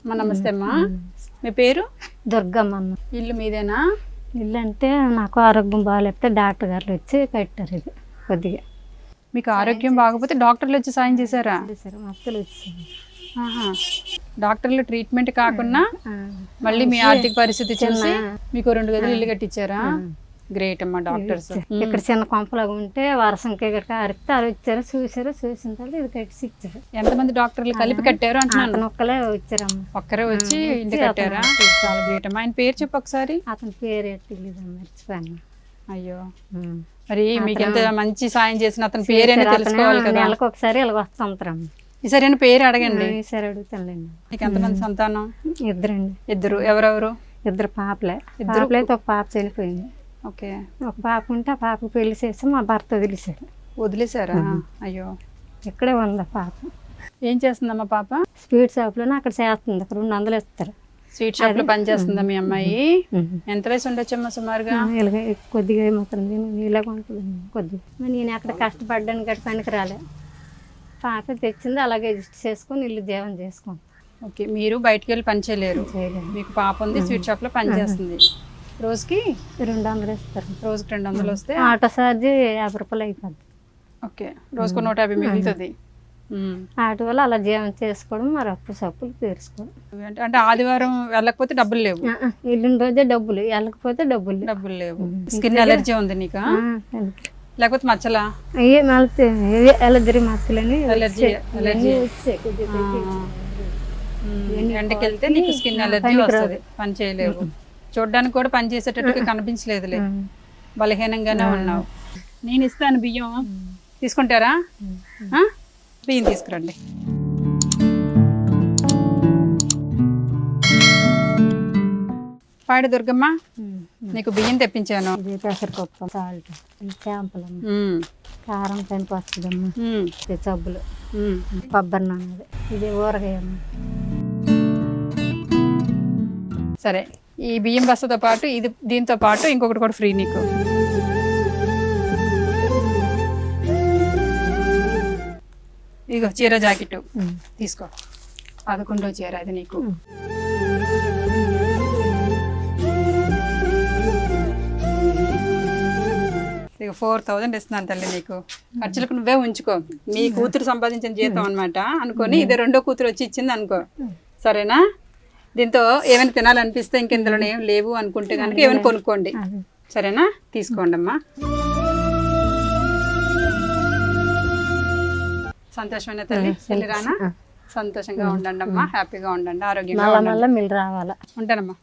అమ్మ నమస్తే అమ్మా. మీ పేరు? దుర్గమ్మ. ఇల్లు మీదేనా? ఇల్లు అంటే నాకు ఆరోగ్యం బాగాలేకపోతే డాక్టర్ గారు వచ్చి కట్టారు. ఇది కొద్దిగా మీకు ఆరోగ్యం బాగపోతే డాక్టర్లు వచ్చి సాయం చేశారా? మత్తలు వచ్చాయి. డాక్టర్లు ట్రీట్మెంట్ కాకుండా మళ్ళీ మీ ఆర్థిక పరిస్థితి చూసి మీకు 2 గదులు ఇల్లు కట్టించారా? గ్రేట్ అమ్మా డాక్టర్స్. ఇక్కడ చిన్న కొంపలాగా ఉంటే వర్షంకి ఇక్కడ అరిస్తే అది వచ్చారు, చూసిన తర్వాత ఇది కట్టి ఇచ్చారు. ఎంతమంది డాక్టర్లు కలిపి కట్టారు అంటున్నాను? ఒక్కలే వచ్చారమ్మ. ఒక్కరే వచ్చి ఇంటి కట్టారా? చాలా గ్రేట్ అమ్మా. ఆయన పేరు చెప్పు ఒకసారి. అతని పేరు తెలియదు, మర్చిపోయాను. అయ్యో, మరి మీకు ఎంత మంచి సాయం చేసిన అతని పేరైనా తెలుసుకోవాలి కదా. నెలకు ఒకసారి ఇలా వస్తుంటారమ్మ. ఈసారి ఆయన పేరు అడగండి. ఈసారి అడుగుతానులేండి. నీకు ఎంతమంది సంతానం? 2 2. ఎవరెవరు? 2 పాపలే. పాపలైతే ఒక పాప చనిపోయింది. ఓకే. ఒక పాప ఉంటే ఆ పాపకు పెళ్లి చేసి మా భర్త వదిలేసారా? అయ్యో, ఇక్కడే ఉంది పాప. ఏం చేస్తుందమ్మా పాప? స్వీట్ షాప్లోనే అక్కడ చేస్తుంది. అక్కడ 200 ఇస్తారు. స్వీట్ షాప్ లో పని చేస్తుందా మీ అమ్మాయి? ఎంత వయసు ఉండొచ్చమ్మా సుమారుగా? కొద్దిగా ఏమవుతుంది, ఇలాగ ఉంటుంది కొద్దిగా. నేను అక్కడ కష్టపడ్డాను గట్టి పనికి రాలే. పాప తెచ్చింది, అలాగే అడ్జస్ట్ చేసుకొని ఇల్లు దేవం చేసుకుంటాం. ఓకే. మీరు బయటకు వెళ్ళి పని చేయలేరు, మీకు పాప ఉంది, స్వీట్ షాప్ లో పని చేస్తుంది. రోజుకి 200 ఇస్తారు. రోజుకి 200 వస్తే ఆటో ఛార్జీ 50 రూపాయలు అయిపోద్ది. ఓకే. రోజుకు 150 మిగులుతుంది. ఆటో వల్ల అలా జీవం చేసుకోవడం, మరి అప్పు సప్పులు తీర్చుకోవడం. అంటే ఆదివారం వెళ్ళకపోతే డబ్బులు లేవు? వెళ్ళిన రోజే డబ్బులు, వెళ్ళకపోతే డబ్బులు లేవు. స్కిన్ అలర్జీ ఉంది నీకా? లేకపోతే మచ్చలా? అయ్యే మళ్ళీ ఎలర్జీ మచ్చలని అలర్జీ ఎండకి వెళ్తే నీకు స్కిన్ అలర్జీ వస్తుంది, పని చేయలేవు. చూడ్డానికి కూడా పని చేసేటట్టుగా కనిపించలేదులే, బలహీనంగానే ఉన్నావు. నేను ఇస్తాను బియ్యం, తీసుకుంటారా? బియ్యం తీసుకురండి. పాడి దుర్గమ్మ, నీకు బియ్యం తెప్పించాను. పెసరపప్పు, సాల్ట్, చేపలు, కారం పనికి వస్తుందమ్మా, సబ్బులు, కొబ్బరి నూనె, ఇది ఊరగాయ. సరే, ఈ బియ్యం బస్తతో పాటు ఇది, దీంతో పాటు ఇంకొకటి కూడా ఫ్రీ నీకు. ఇగో చీర జాకెట్ తీసుకో, 11వ చీర అది నీకు. ఇక 4000 ఇస్తున్నాను తల్లి నీకు. ఖర్చులకు నువ్వే ఉంచుకో, మీ కూతురు సంపాదించిన జీతం అనమాట అనుకొని, ఇది 2వ కూతురు వచ్చి ఇచ్చింది అనుకో, సరేనా? దీంతో ఏమైనా తినాలనిపిస్తే ఇంకెందులో ఏం లేవు అనుకుంటే కనుక ఏమైనా కొనుక్కోండి, సరేనా? తీసుకోండి అమ్మా. సంతోషమైన తల్లి రానా? సంతోషంగా ఉండండి అమ్మా, హ్యాపీగా ఉండండి, ఆరోగ్యంగా ఉండండి. మీరు రావాలా? ఉంటానమ్మా.